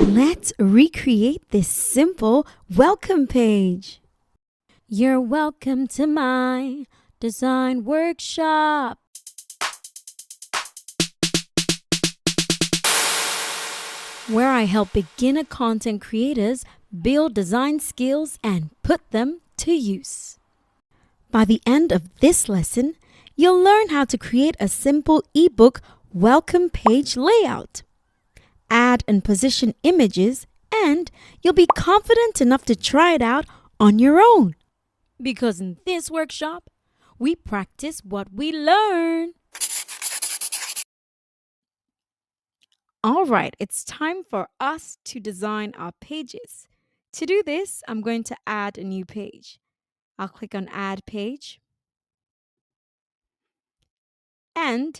Let's recreate this simple welcome page. You're welcome to my design workshop. Where I help beginner content creators build design skills and put them to use. By the end of this lesson, you'll learn how to create a simple ebook welcome page layout. Add and position images, and you'll be confident enough to try it out on your own. Because in this workshop, we practice what we learn. All right, it's time for us to design our pages. To do this, I'm going to add a new page. I'll click on Add Page. And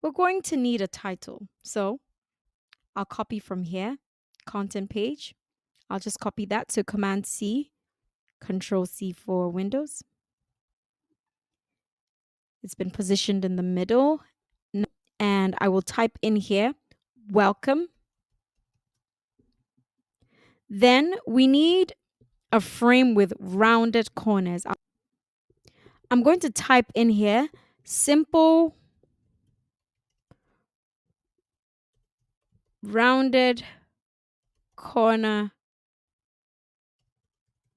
we're going to need a title. So I'll copy from here, Content Page. I'll just copy that. So Command C, Control C for Windows. It's been positioned in the middle. And I will type in here, welcome. Then we need a frame with rounded corners. I'm going to type in here, simple rounded corner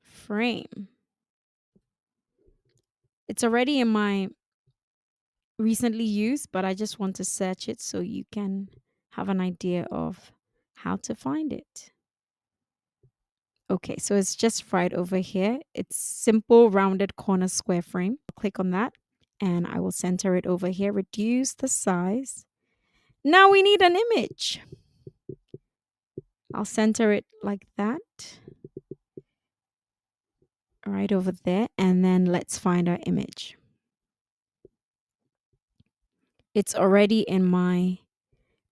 frame. It's already in my recently used, but I just want to search it so you can have an idea of how to find it. Okay, so it's just right over here. It's simple rounded corner square frame. I'll click on that and I will center it over here, reduce the size. Now we need an image. I'll center it like that. Right over there, and then let's find our image. It's already in my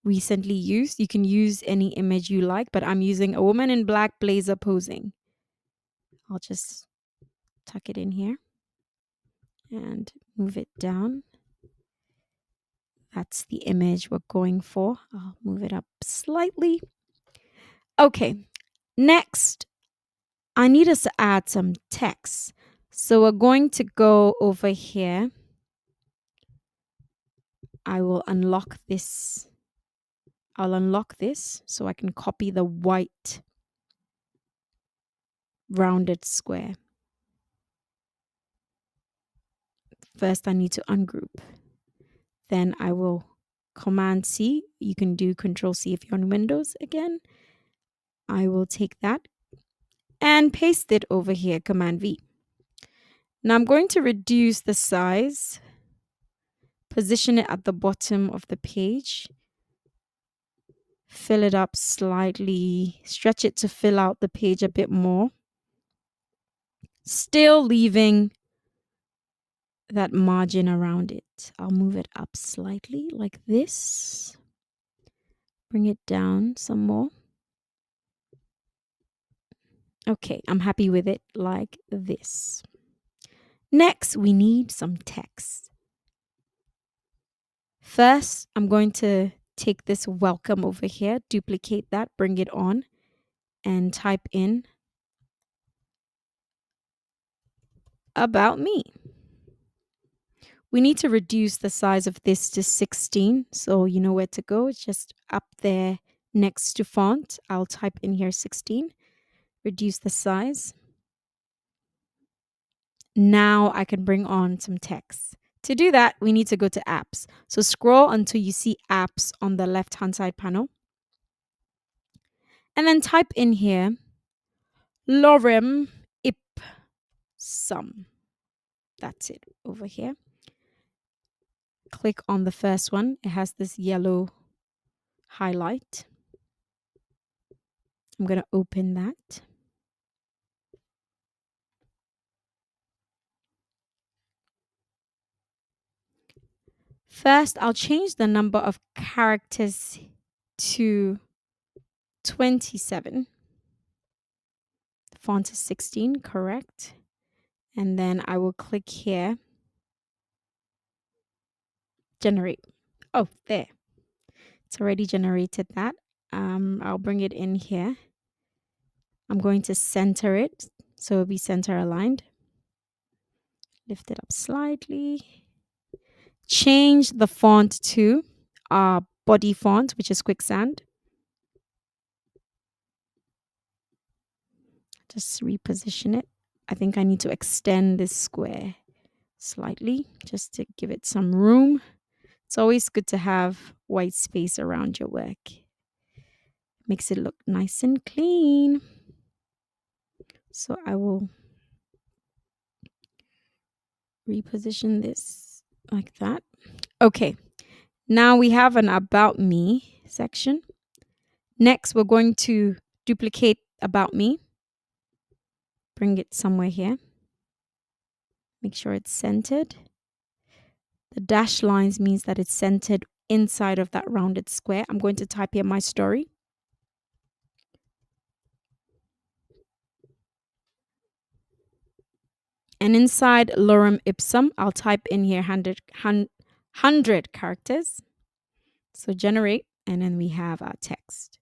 recently used. You can use any image you like, but I'm using a woman in black blazer posing. I'll just tuck it in here and move it down. That's the image we're going for. I'll move it up slightly. Okay, next, I need us to add some text. So we're going to go over here. I will unlock this. I'll unlock this so I can copy the white rounded square. First, I need to ungroup. Then I will Command C. You can do Control C if you're on Windows again. I will take that and paste it over here, Command V. Now I'm going to reduce the size, position it at the bottom of the page, fill it up slightly, stretch it to fill out the page a bit more, still leaving that margin around it. I'll move it up slightly like this. Bring it down some more. Okay, I'm happy with it like this. Next, we need some text. First, I'm going to take this welcome over here, duplicate that, bring it on, and type in about me. We need to reduce the size of this to 16, so you know where to go. It's just up there next to font. I'll type in here 16, reduce the size. Now I can bring on some text. To do that, we need to go to apps. So scroll until you see apps on the left-hand side panel. And then type in here, lorem ipsum. That's it over here. Click on the first one. It has this yellow highlight. I'm going to open that. First, I'll change the number of characters to 27. The font is 16, correct. And then I will click here. Generate. Oh, there. It's already generated that. I'll bring it in here. I'm going to center it so it'll be center aligned. Lift it up slightly. Change the font to our body font, which is Quicksand. Just reposition it. I think I need to extend this square slightly just to give it some room. It's always good to have white space around your work. Makes it look nice and clean. So I will reposition this like that. Okay, now we have an About Me section. Next, we're going to duplicate About Me. Bring it somewhere here. Make sure it's centered. The dashed lines means that it's centered inside of that rounded square. I'm going to type here my story. And inside lorem ipsum, I'll type in here 100 characters. So generate, and then we have our text.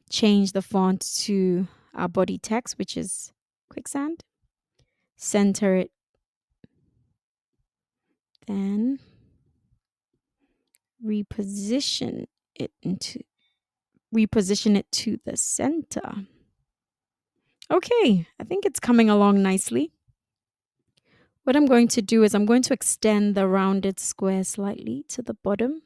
Change the font to our body text, which is Quicksand. Center it. Then reposition it to the center. Okay, I think it's coming along nicely. What I'm going to do is I'm going to extend the rounded square slightly to the bottom.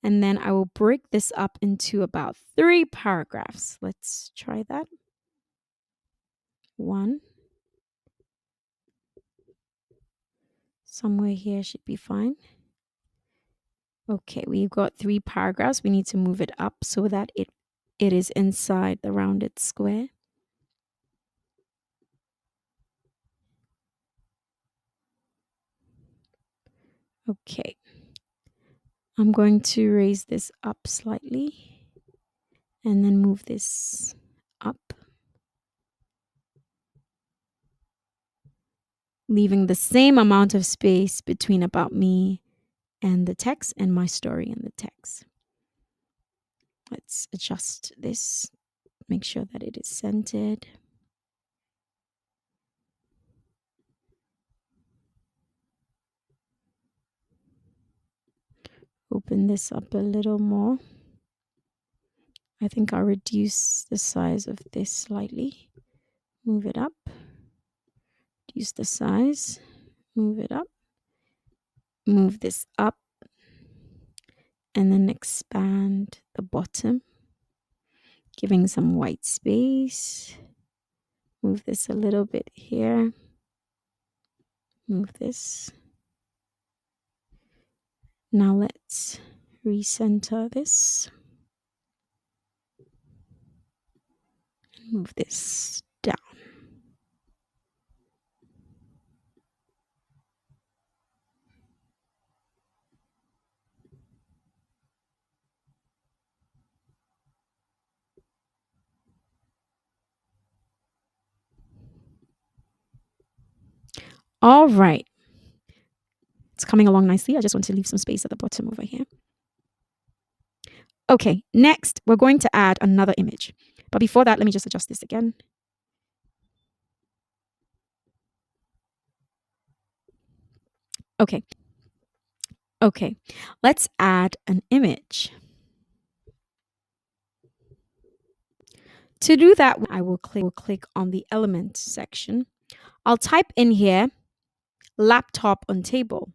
And then I will break this up into about 3 paragraphs. Let's try that. 1. Somewhere here should be fine. Okay, we've got 3 paragraphs. We need to move it up so that it is inside the rounded square. Okay. I'm going to raise this up slightly and then move this up, leaving the same amount of space between About Me and the text and my story and the text. Let's adjust this, make sure that it is centered. Open this up a little more. I think I'll reduce the size of this slightly. Move it up. Reduce the size. Move it up. Move this up. And then expand the bottom, giving some white space. Move this a little bit here. Move this. Now let's recenter this. Move this down. All right. It's coming along nicely. I just want to leave some space at the bottom over here. Okay, next we're going to add another image. But before that, let me just adjust this again. Okay. Okay, let's add an image. To do that, I will click on the element section. I'll type in here, laptop on table.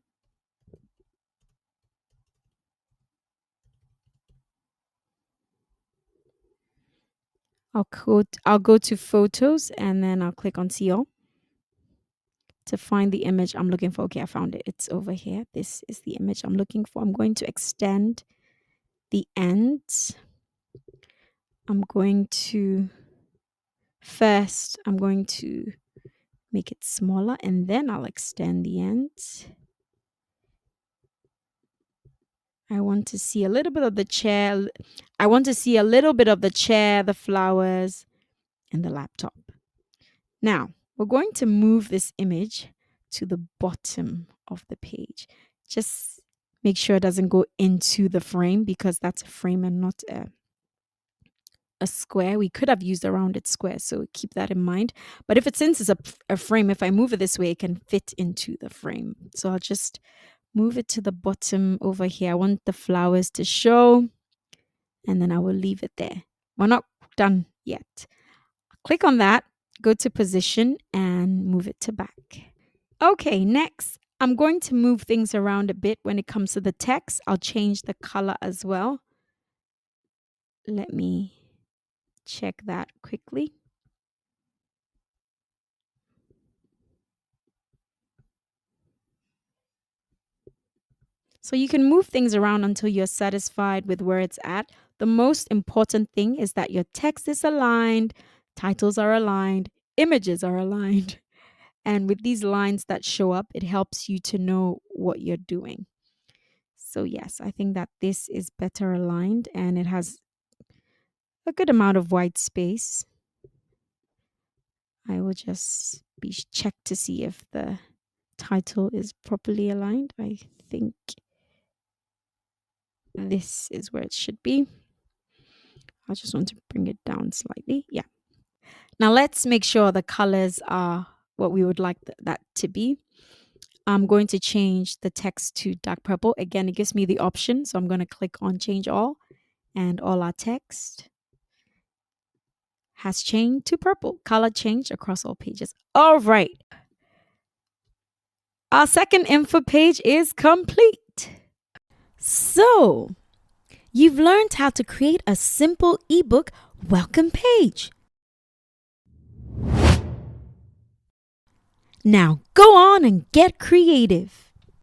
I'll go to photos and then I'll click on see all to find the image I'm looking for. Okay, I found it. It's over here. This is the image I'm looking for. I'm going to extend the ends. I'm going to make it smaller and then I'll extend the ends. I want to see a little bit of the chair. I want to see a little bit of the chair, the flowers, and the laptop. Now, we're going to move this image to the bottom of the page. Just Make sure it doesn't go into the frame because that's a frame and not a square. We could have used a rounded square, so keep that in mind. But if since it's a frame, if I move it this way, it can fit into the frame. So I'll just move it to the bottom over here. I want the flowers to show, and then I will leave it there. We're not done yet. Click on that, go to position, and move it to back. Okay, next, I'm going to move things around a bit when it comes to the text. I'll change the color as well. Let me check that quickly. So you can move things around until you're satisfied with where it's at. The most important thing is that your text is aligned, titles are aligned, images are aligned. And with these lines that show up, it helps you to know what you're doing. So yes, I think that this is better aligned and it has a good amount of white space. I will just check to see if the title is properly aligned. I think this is where it should be. I just want to bring it down slightly. Yeah. Now let's make sure the colors are what we would like that to be. I'm going to change the text to dark purple. Again, it gives me the option. So I'm going to click on change all, and all our text has changed to purple. Color change across all pages. All right. Our second info page is complete. So you've learned how to create a simple ebook welcome page. Now go on and get creative.